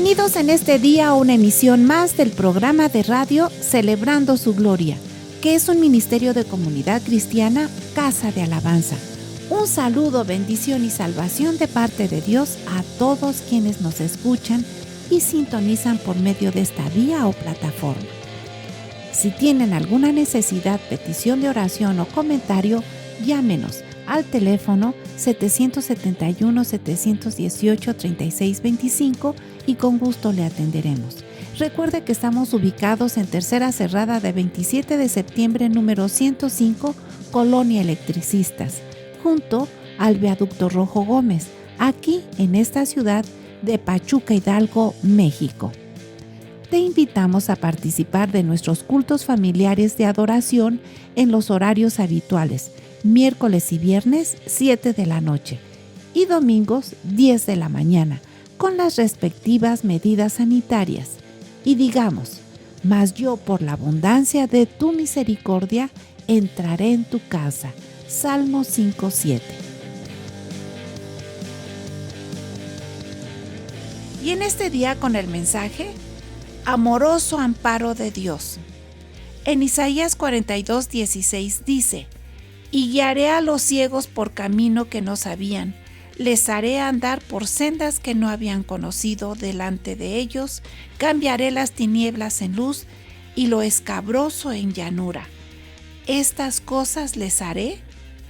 Bienvenidos en este día a una emisión más del programa de radio Celebrando su Gloria, que es un ministerio de comunidad cristiana, Casa de Alabanza. Un saludo, bendición y salvación de parte de Dios a todos quienes nos escuchan y sintonizan por medio de esta vía o plataforma. Si tienen alguna necesidad, petición de oración o comentario, llámenos al teléfono 771-718-3625 y con gusto le atenderemos. Recuerde que estamos ubicados en Tercera Cerrada de 27 de septiembre, número 105, Colonia Electricistas, junto al Viaducto Rojo Gómez, aquí en esta ciudad de Pachuca, Hidalgo, México. Te invitamos a participar de nuestros cultos familiares de adoración en los horarios habituales, miércoles y viernes 7 de la noche y domingos 10 de la mañana, con las respectivas medidas sanitarias. Y digamos, mas yo por la abundancia de tu misericordia entraré en tu casa. Salmo 5:7. Y en este día con el mensaje, amoroso amparo de Dios. En Isaías 42:16 dice: y guiaré a los ciegos por camino que no sabían, les haré andar por sendas que no habían conocido delante de ellos, cambiaré las tinieblas en luz y lo escabroso en llanura. Estas cosas les haré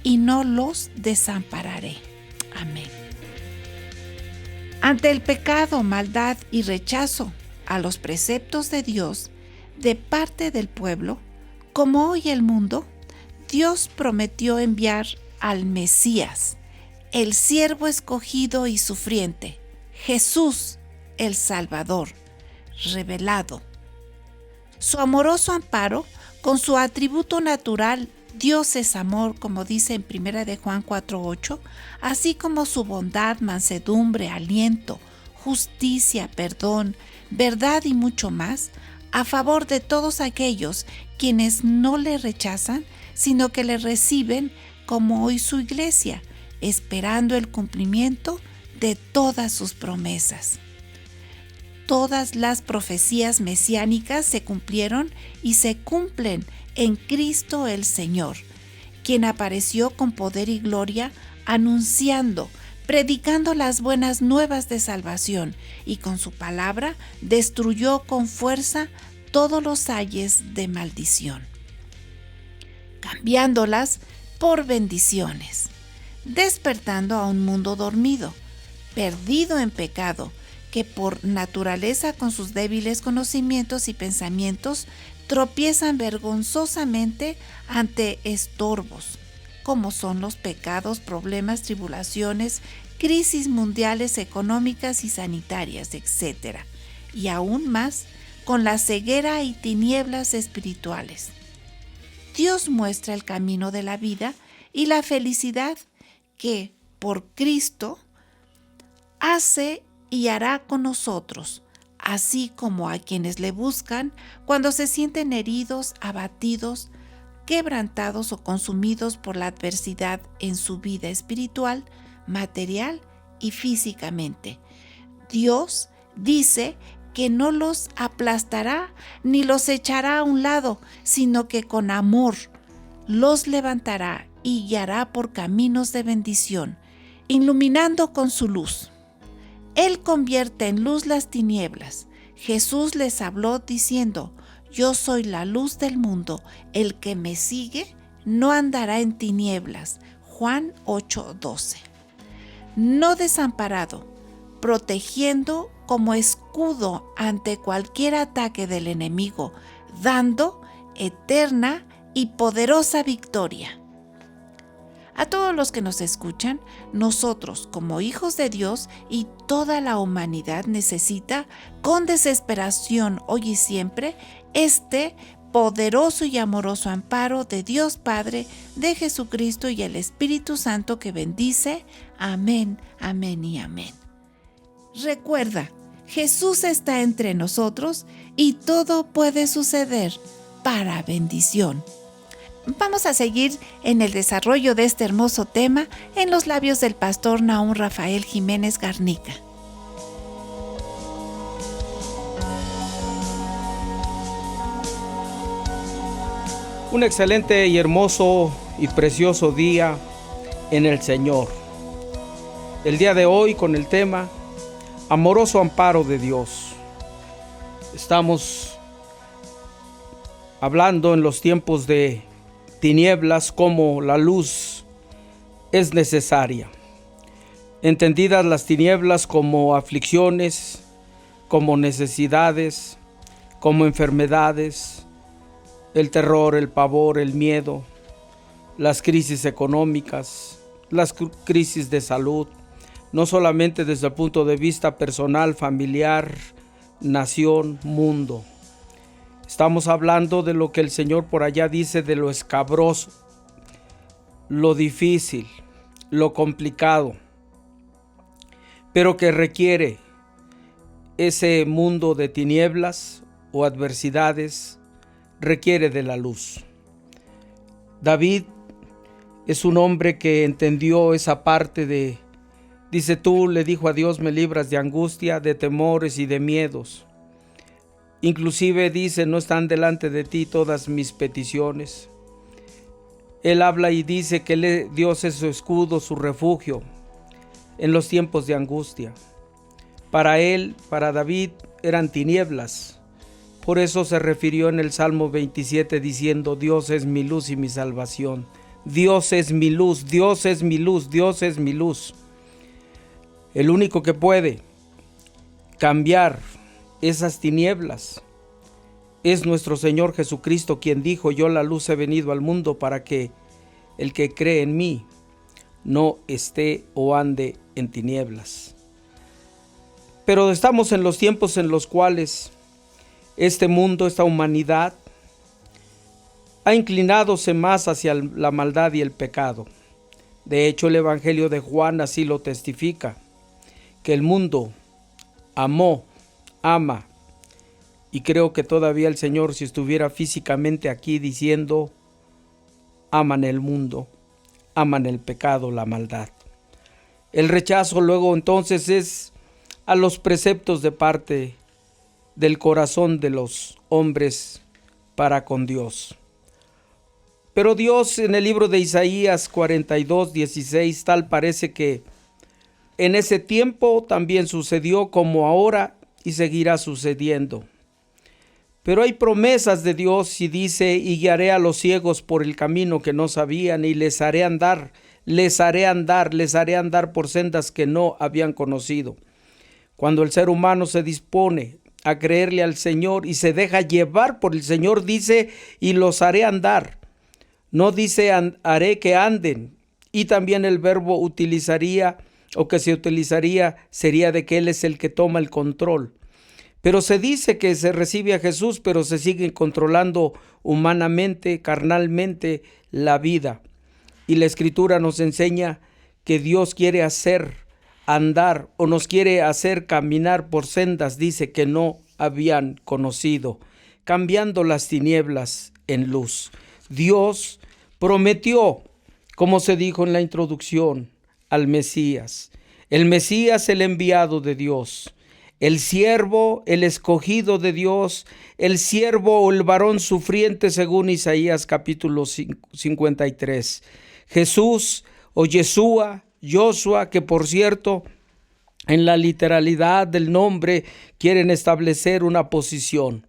y no los desampararé. Amén. Ante el pecado, maldad y rechazo a los preceptos de Dios de parte del pueblo, como hoy el mundo, Dios prometió enviar al Mesías, el siervo escogido y sufriente, Jesús el Salvador, revelado. Su amoroso amparo, con su atributo natural, Dios es amor, como dice en 1 de Juan 4:8, así como su bondad, mansedumbre, aliento, justicia, perdón, verdad y mucho más, a favor de todos aquellos quienes no le rechazan, sino que le reciben como hoy su iglesia, esperando el cumplimiento de todas sus promesas. Todas las profecías mesiánicas se cumplieron y se cumplen en Cristo el Señor, quien apareció con poder y gloria, anunciando, predicando las buenas nuevas de salvación, y con su palabra destruyó con fuerza todos los ayes de maldición, cambiándolas por bendiciones, despertando a un mundo dormido, perdido en pecado, que por naturaleza con sus débiles conocimientos y pensamientos tropiezan vergonzosamente ante estorbos, como son los pecados, problemas, tribulaciones, crisis mundiales económicas y sanitarias, etc. Y aún más con la ceguera y tinieblas espirituales. Dios muestra el camino de la vida y la felicidad que, por Cristo, hace y hará con nosotros, así como a quienes le buscan cuando se sienten heridos, abatidos, quebrantados o consumidos por la adversidad en su vida espiritual, material y físicamente. Dios dice que no los aplastará ni los echará a un lado, sino que con amor los levantará y guiará por caminos de bendición, iluminando con su luz. Él convierte en luz las tinieblas. Jesús les habló diciendo: yo soy la luz del mundo, el que me sigue no andará en tinieblas. Juan 8:12. No desamparado, protegiendo como escudo ante cualquier ataque del enemigo, dando eterna y poderosa victoria. A todos los que nos escuchan, nosotros como hijos de Dios y toda la humanidad necesita con desesperación hoy y siempre este poderoso y amoroso amparo de Dios Padre, de Jesucristo y el Espíritu Santo que bendice. Amén, amén y amén. Recuerda, Jesús está entre nosotros y todo puede suceder para bendición. Vamos a seguir en el desarrollo de este hermoso tema en los labios del pastor Nahum Rafael Jiménez Garnica. Un excelente y hermoso y precioso día en el Señor. El día de hoy con el tema Amoroso Amparo de Dios. Estamos hablando en los tiempos de tinieblas cómo la luz es necesaria. Entendidas las tinieblas como aflicciones, como necesidades, como enfermedades, el terror, el pavor, el miedo, las crisis económicas, las crisis de salud, no solamente desde el punto de vista personal, familiar, nación, mundo. Estamos hablando de lo que el Señor por allá dice de lo escabroso, lo difícil, lo complicado, pero que requiere ese mundo de tinieblas o adversidades, requiere de la luz. David es un hombre que entendió esa parte dice tú, le dijo a Dios, me libras de angustia, de temores y de miedos. Inclusive dice, no están delante de ti todas mis peticiones. Él habla y dice que Dios es su escudo, su refugio en los tiempos de angustia. Para él, para David, eran tinieblas. Por eso se refirió en el Salmo 27 diciendo, Dios es mi luz y mi salvación. Dios es mi luz, Dios es mi luz, Dios es mi luz. El único que puede cambiar esas tinieblas es nuestro Señor Jesucristo, quien dijo, yo la luz he venido al mundo para que el que cree en mí no esté o ande en tinieblas. Pero estamos en los tiempos en los cuales este mundo, esta humanidad, ha inclinadose más hacia la maldad y el pecado. De hecho, el Evangelio de Juan así lo testifica, que el mundo ama, y creo que todavía el Señor, si estuviera físicamente aquí diciendo, aman el mundo, aman el pecado, la maldad. El rechazo luego entonces es a los preceptos de parte del corazón de los hombres para con Dios. Pero Dios en el libro de Isaías 42:16 tal parece que en ese tiempo también sucedió como ahora y seguirá sucediendo. Pero hay promesas de Dios y dice, y guiaré a los ciegos por el camino que no sabían y les haré andar por sendas que no habían conocido. Cuando el ser humano se dispone a creerle al Señor y se deja llevar por el Señor, dice, y los haré andar. No dice haré que anden. Y también el verbo que se utilizaría sería de que Él es el que toma el control. Pero se dice que se recibe a Jesús, pero se sigue controlando humanamente, carnalmente la vida. Y la Escritura nos enseña que Dios quiere hacer andar o nos quiere hacer caminar por sendas, dice, que no habían conocido, cambiando las tinieblas en luz. Dios prometió, como se dijo en la introducción, al Mesías. El Mesías, el enviado de Dios, el siervo, el escogido de Dios, el siervo o el varón sufriente según Isaías capítulo 53. Jesús o Yeshua, Joshua, que por cierto, en la literalidad del nombre quieren establecer una posición.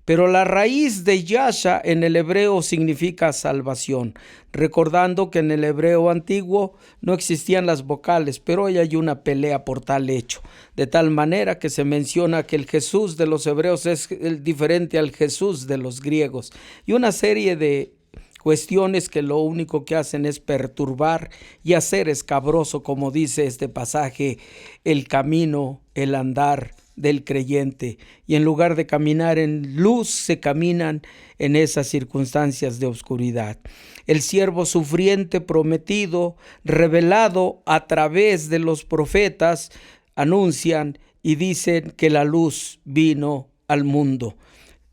Pero la raíz de Yasha en el hebreo significa salvación, recordando que en el hebreo antiguo no existían las vocales, pero hoy hay una pelea por tal hecho, de tal manera que se menciona que el Jesús de los hebreos es diferente al Jesús de los griegos, y una serie de cuestiones que lo único que hacen es perturbar y hacer escabroso, como dice este pasaje, el camino, el andar del creyente, y en lugar de caminar en luz, se caminan en esas circunstancias de oscuridad. El siervo sufriente prometido, revelado a través de los profetas, anuncian y dicen que la luz vino al mundo.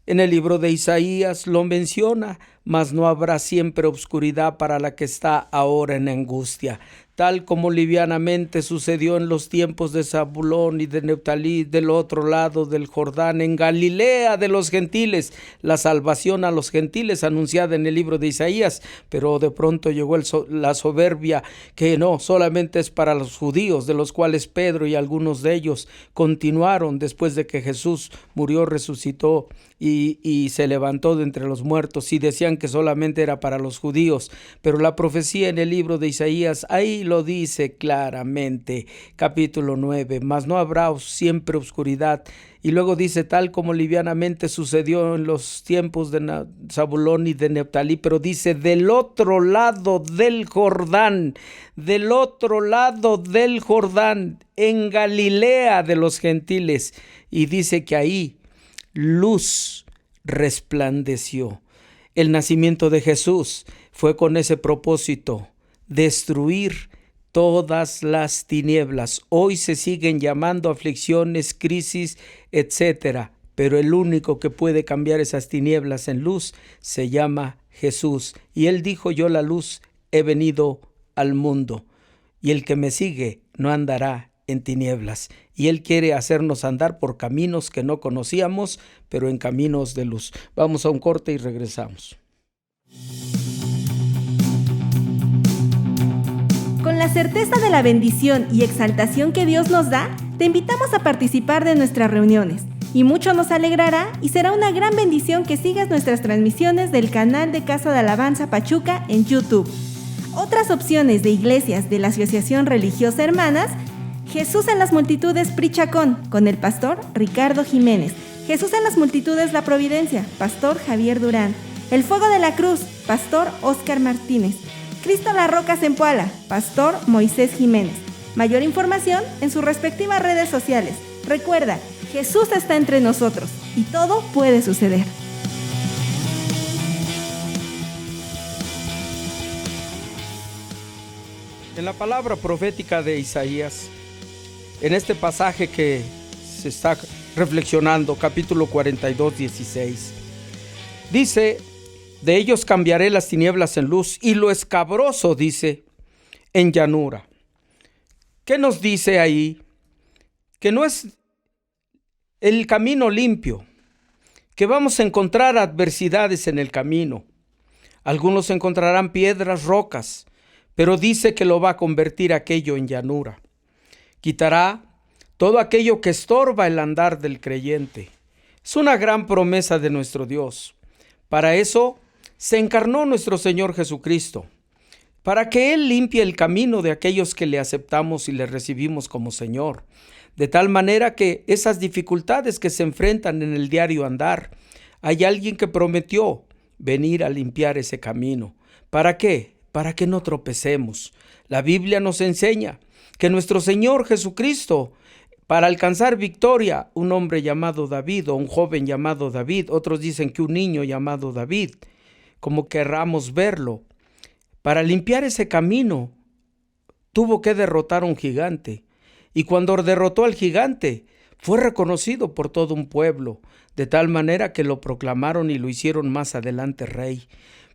En el libro de Isaías lo menciona, mas no habrá siempre oscuridad para la que está ahora en angustia. tal como livianamente sucedió en los tiempos de Zabulón y de Neftalí, del otro lado del Jordán, en Galilea de los gentiles, la salvación a los gentiles anunciada en el libro de Isaías. Pero de pronto llegó la soberbia, que no solamente es para los judíos, de los cuales Pedro y algunos de ellos continuaron después de que Jesús murió, resucitó y se levantó de entre los muertos, y decían que solamente era para los judíos. Pero la profecía en el libro de Isaías ahí lo dice claramente, capítulo 9, mas no habrá siempre oscuridad. Y luego dice, tal como livianamente sucedió en los tiempos de Zabulón y de Neftalí, pero dice, del otro lado del Jordán, en Galilea de los gentiles. Y dice que ahí luz resplandeció. El nacimiento de Jesús fue con ese propósito: destruir todas las tinieblas. Hoy se siguen llamando aflicciones, crisis, etcétera, pero el único que puede cambiar esas tinieblas en luz se llama Jesús. Y Él dijo, yo la luz he venido al mundo, y el que me sigue no andará en tinieblas. Y Él quiere hacernos andar por caminos que no conocíamos, pero en caminos de luz. Vamos a un corte y regresamos. Con la certeza de la bendición y exaltación que Dios nos da, te invitamos a participar de nuestras reuniones. Y mucho nos alegrará y será una gran bendición que sigas nuestras transmisiones del canal de Casa de Alabanza Pachuca en YouTube. Otras opciones de iglesias de la Asociación Religiosa Hermanas: Jesús en las Multitudes Prichacón, con el pastor Ricardo Jiménez. Jesús en las Multitudes La Providencia, pastor Javier Durán. El Fuego de la Cruz, pastor Óscar Martínez. Cristo la Roca Zempoala, pastor Moisés Jiménez. Mayor información en sus respectivas redes sociales. Recuerda, Jesús está entre nosotros y todo puede suceder. En la palabra profética de Isaías, en este pasaje que se está reflexionando, capítulo 42, 16, dice, de ellos cambiaré las tinieblas en luz y lo escabroso, dice, en llanura. ¿Qué nos dice ahí? Que no es el camino limpio, que vamos a encontrar adversidades en el camino. Algunos encontrarán piedras, rocas, pero dice que lo va a convertir aquello en llanura. Quitará todo aquello que estorba el andar del creyente. Es una gran promesa de nuestro Dios. Para eso se encarnó nuestro Señor Jesucristo, para que Él limpie el camino de aquellos que le aceptamos y le recibimos como Señor, de tal manera que esas dificultades que se enfrentan en el diario andar, hay alguien que prometió venir a limpiar ese camino. ¿Para qué? Para que no tropecemos. La Biblia nos enseña que nuestro Señor Jesucristo, para alcanzar victoria, un hombre llamado David o un joven llamado David, otros dicen que un niño llamado David, como querramos verlo, para limpiar ese camino, tuvo que derrotar a un gigante. Y cuando derrotó al gigante, fue reconocido por todo un pueblo, de tal manera que lo proclamaron y lo hicieron más adelante rey.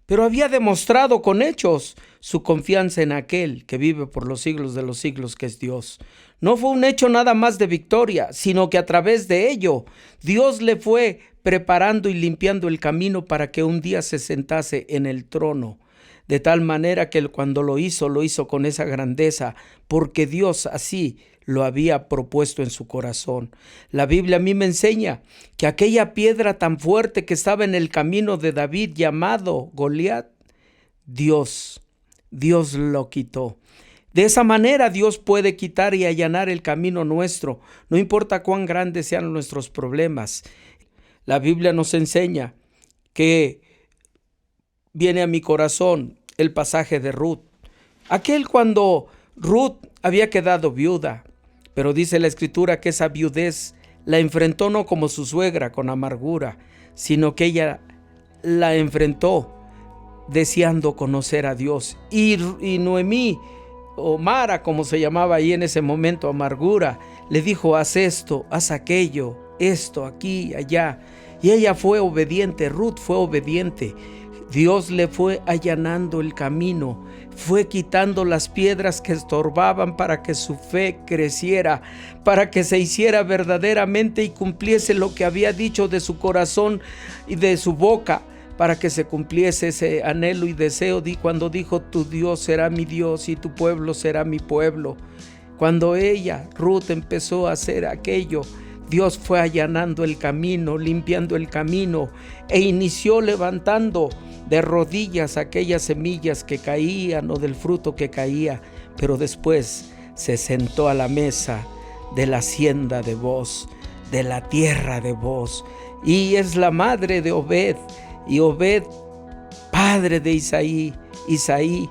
Pero había demostrado con hechos su confianza en aquel que vive por los siglos de los siglos, que es Dios. No fue un hecho nada más de victoria, sino que a través de ello, Dios le fue preparando y limpiando el camino para que un día se sentase en el trono. De tal manera que cuando lo hizo con esa grandeza, porque Dios así lo había propuesto en su corazón. La Biblia a mí me enseña que aquella piedra tan fuerte que estaba en el camino de David, llamado Goliat, Dios lo quitó. De esa manera Dios puede quitar y allanar el camino nuestro, no importa cuán grandes sean nuestros problemas. La Biblia nos enseña que viene a mi corazón el pasaje de Ruth. Aquel cuando Ruth había quedado viuda, pero dice la Escritura que esa viudez la enfrentó no como su suegra con amargura, sino que ella la enfrentó deseando conocer a Dios. Y Noemí, o Mara como se llamaba ahí en ese momento, amargura, le dijo, haz esto, haz aquello, esto, aquí, allá. Y ella fue obediente, Ruth fue obediente. Dios le fue allanando el camino, fue quitando las piedras que estorbaban para que su fe creciera, para que se hiciera verdaderamente y cumpliese lo que había dicho de su corazón y de su boca, para que se cumpliese ese anhelo y deseo cuando dijo: tu Dios será mi Dios y tu pueblo será mi pueblo. Cuando ella, Ruth, empezó a hacer aquello, Dios fue allanando el camino, limpiando el camino, e inició levantando de rodillas aquellas semillas que caían o del fruto que caía, pero después se sentó a la mesa de la hacienda de Booz, de la tierra de Booz, y es la madre de Obed, y Obed padre de Isaí, Isaí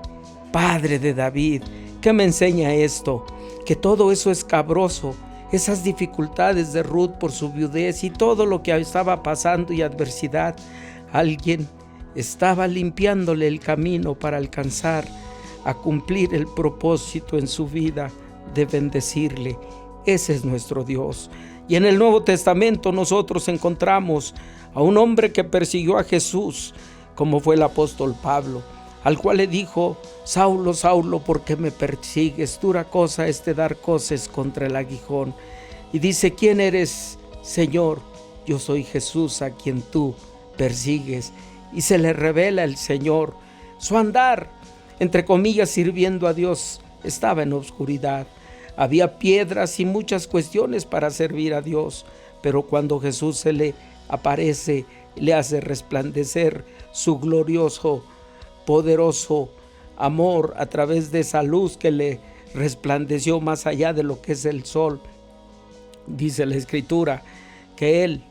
padre de David. ¿Qué me enseña esto? Que todo eso escabroso, esas dificultades de Ruth por su viudez y todo lo que estaba pasando y adversidad, alguien estaba limpiándole el camino para alcanzar a cumplir el propósito en su vida de bendecirle. Ese es nuestro Dios. Y en el Nuevo Testamento nosotros encontramos a un hombre que persiguió a Jesús, como fue el apóstol Pablo, al cual le dijo: Saulo, Saulo, ¿por qué me persigues? Dura cosa es dar coces contra el aguijón. Y dice: ¿quién eres, Señor? Yo soy Jesús a quien tú persigues. Y se le revela el Señor. Su andar, entre comillas, sirviendo a Dios, estaba en oscuridad. Había piedras y muchas cuestiones para servir a Dios, pero cuando Jesús se le aparece, le hace resplandecer su glorioso, poderoso amor a través de esa luz que le resplandeció más allá de lo que es el sol. Dice la Escritura que él,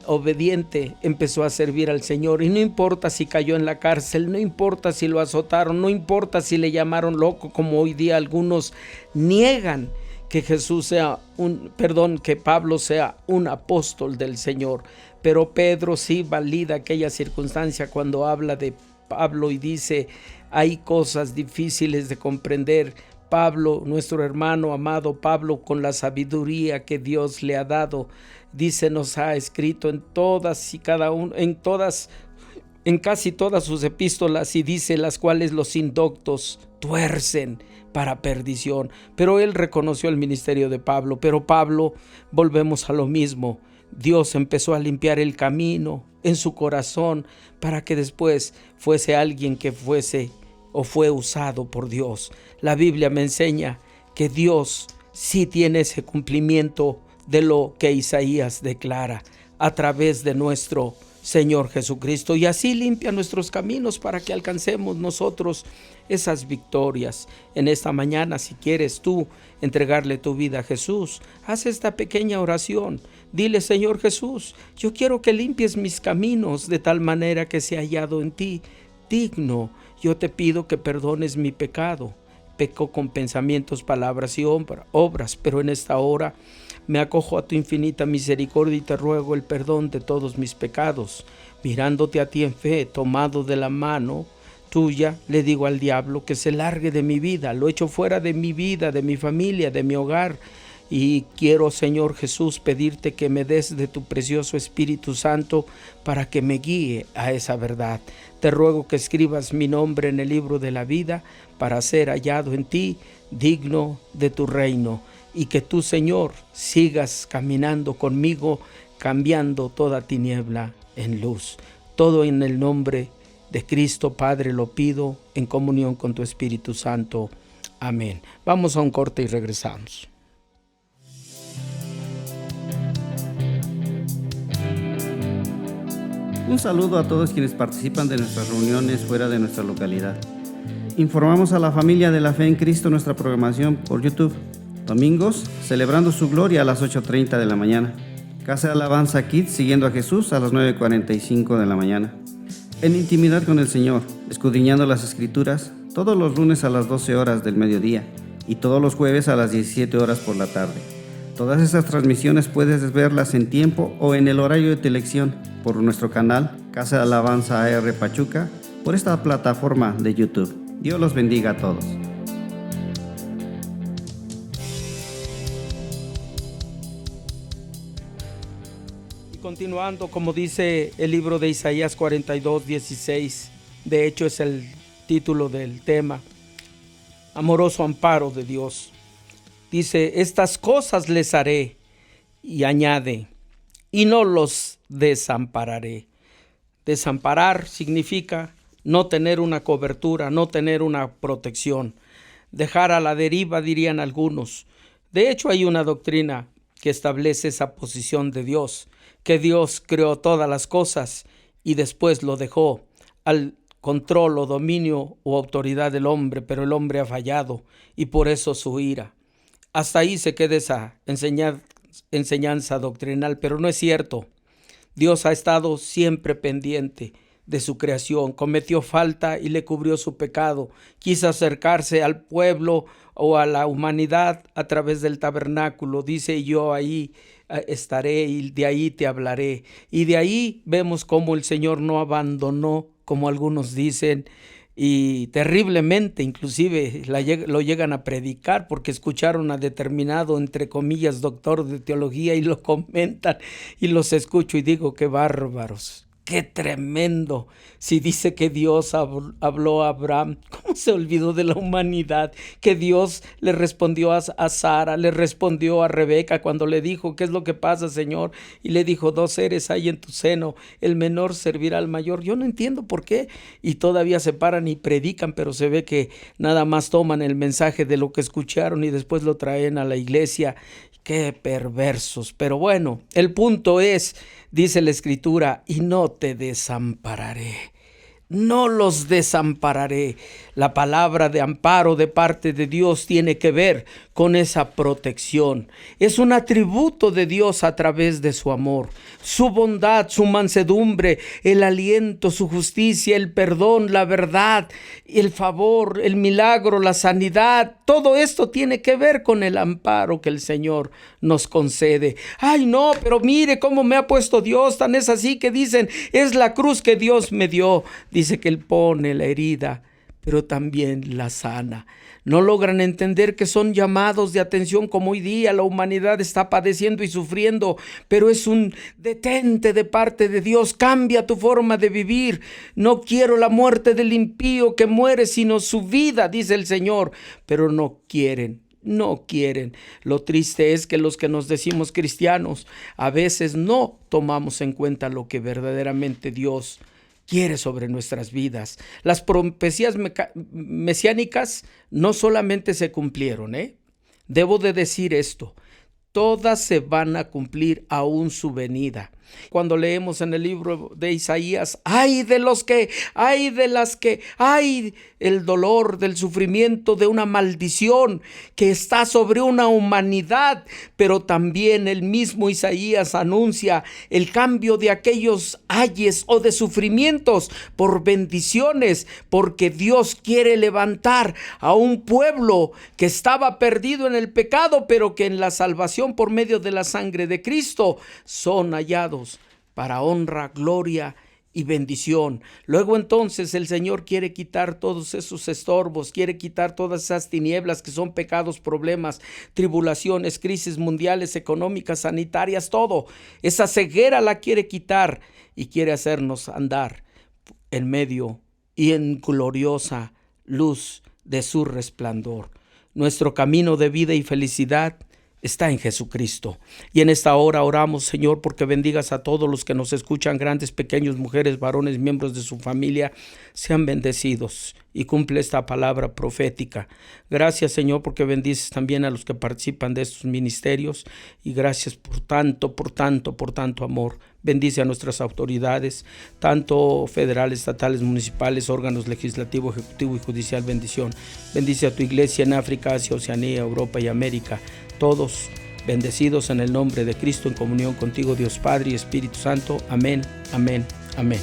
obediente, empezó a servir al Señor, y no importa si cayó en la cárcel, no importa si lo azotaron, no importa si le llamaron loco, como hoy día algunos niegan que que Pablo sea un apóstol del Señor. Pero Pedro sí valida aquella circunstancia cuando habla de Pablo y dice: hay cosas difíciles de comprender. Pablo, nuestro hermano amado Pablo, con la sabiduría que Dios le ha dado, dice, nos ha escrito en casi todas sus epístolas, y dice: las cuales los indoctos tuercen para perdición. Pero él reconoció el ministerio de Pablo. Pero Pablo, volvemos a lo mismo, Dios empezó a limpiar el camino en su corazón para que después fuese alguien que fue usado por Dios. La Biblia me enseña que Dios sí tiene ese cumplimiento de lo que Isaías declara a través de nuestro Señor Jesucristo, y así limpia nuestros caminos para que alcancemos nosotros esas victorias. En esta mañana, si quieres tú entregarle tu vida a Jesús, haz esta pequeña oración. Dile: Señor Jesús, yo quiero que limpies mis caminos de tal manera que sea hallado en ti digno. Yo te pido que perdones mi pecado. Peco con pensamientos, palabras y obras, pero en esta hora me acojo a tu infinita misericordia y te ruego el perdón de todos mis pecados. Mirándote a ti en fe, tomado de la mano tuya, le digo al diablo que se largue de mi vida. Lo echo fuera de mi vida, de mi familia, de mi hogar. Y quiero, Señor Jesús, pedirte que me des de tu precioso Espíritu Santo para que me guíe a esa verdad. Te ruego que escribas mi nombre en el libro de la vida para ser hallado en ti, digno de tu reino. Y que tú, Señor, sigas caminando conmigo, cambiando toda tiniebla en luz. Todo en el nombre de Cristo, Padre, lo pido en comunión con tu Espíritu Santo. Amén. Vamos a un corte y regresamos. Un saludo a todos quienes participan de nuestras reuniones fuera de nuestra localidad. Informamos a la familia de la fe en Cristo nuestra programación por YouTube. Domingos, celebrando su gloria a las 8:30 de la mañana. Casa de Alabanza Kids, siguiendo a Jesús, a las 9:45 de la mañana. En intimidad con el Señor, escudriñando las Escrituras, todos los lunes a las 12 horas del mediodía y todos los jueves a las 17 horas por la tarde. Todas esas transmisiones puedes verlas en tiempo o en el horario de tu elección por nuestro canal Casa de Alabanza AR Pachuca, por esta plataforma de YouTube. Dios los bendiga a todos. Y continuando, como dice el libro de Isaías 42:16, De hecho, es el título del tema, amoroso amparo de Dios. Dice, estas cosas les haré, y añade, y no los desampararé. Desamparar significa no tener una cobertura, no tener una protección, dejar a la deriva, dirían algunos. De hecho, hay una doctrina que establece esa posición de Dios, que Dios creó todas las cosas y después lo dejó al control o dominio o autoridad del hombre, pero el hombre ha fallado y por eso su ira. Hasta ahí se queda esa enseñanza doctrinal, pero no es cierto. Dios ha estado siempre pendiente de su creación, cometió falta y le cubrió su pecado, quiso acercarse al pueblo o a la humanidad a través del tabernáculo, dice, yo ahí estaré y de ahí te hablaré. Y de ahí vemos cómo el Señor no abandonó, como algunos dicen, y terriblemente, inclusive lo llegan a predicar porque escucharon a determinado, entre comillas, doctor de teología y lo comentan y los escucho y digo, qué bárbaros. ¡Qué tremendo! Si dice que Dios habló a Abraham, ¿cómo se olvidó de la humanidad? Que Dios le respondió a Sara, le respondió a Rebeca cuando le dijo, ¿qué es lo que pasa, Señor? Y le dijo, 2 seres hay en tu seno, el menor servirá al mayor. Yo no entiendo por qué. Y todavía se paran y predican, pero se ve que nada más toman el mensaje de lo que escucharon y después lo traen a la iglesia. ¡Qué perversos! Pero bueno, el punto es, dice la Escritura, y no te desampararé. No los desampararé. La palabra de amparo de parte de Dios tiene que ver con esa protección. Es un atributo de Dios a través de su amor, su bondad, su mansedumbre, el aliento, su justicia, el perdón, la verdad, el favor, el milagro, la sanidad. Todo esto tiene que ver con el amparo que el Señor nos concede. Ay, no, pero mire cómo me ha puesto Dios. Tan es así que dicen, es la cruz que Dios me dio. Dice que Él pone la herida, pero también la sana. No logran entender que son llamados de atención como hoy día la humanidad está padeciendo y sufriendo, pero es un detente de parte de Dios. Cambia tu forma de vivir. No quiero la muerte del impío que muere, sino su vida, dice el Señor, pero no quieren. No quieren. Lo triste es que los que nos decimos cristianos a veces no tomamos en cuenta lo que verdaderamente Dios quiere sobre nuestras vidas. Las profecías mesiánicas no solamente se cumplieron, Debo de decir esto, todas se van a cumplir aún su venida. Cuando leemos en el libro de Isaías, ay de las que, el dolor del sufrimiento de una maldición que está sobre una humanidad, pero también el mismo Isaías anuncia el cambio de aquellos ayes o de sufrimientos por bendiciones, porque Dios quiere levantar a un pueblo que estaba perdido en el pecado, pero que en la salvación por medio de la sangre de Cristo son hallados para honra, gloria y bendición. Luego entonces el Señor quiere quitar todos esos estorbos, quiere quitar todas esas tinieblas que son pecados, problemas, tribulaciones, crisis mundiales, económicas, sanitarias, todo. Esa ceguera la quiere quitar y quiere hacernos andar en medio y en gloriosa luz de su resplandor. Nuestro camino de vida y felicidad está en Jesucristo. Y en esta hora oramos, Señor, porque bendigas a todos los que nos escuchan, grandes, pequeños, mujeres, varones, miembros de su familia, sean bendecidos y cumple esta palabra profética. Gracias, Señor, porque bendices también a los que participan de estos ministerios y gracias por tanto amor. Bendice a nuestras autoridades, tanto federales, estatales, municipales, órganos legislativo, ejecutivo y judicial. Bendición. Bendice a tu iglesia en África, Asia, Oceanía, Europa y América. Todos bendecidos en el nombre de Cristo, en comunión contigo, Dios Padre y Espíritu Santo. Amén, amén, amén.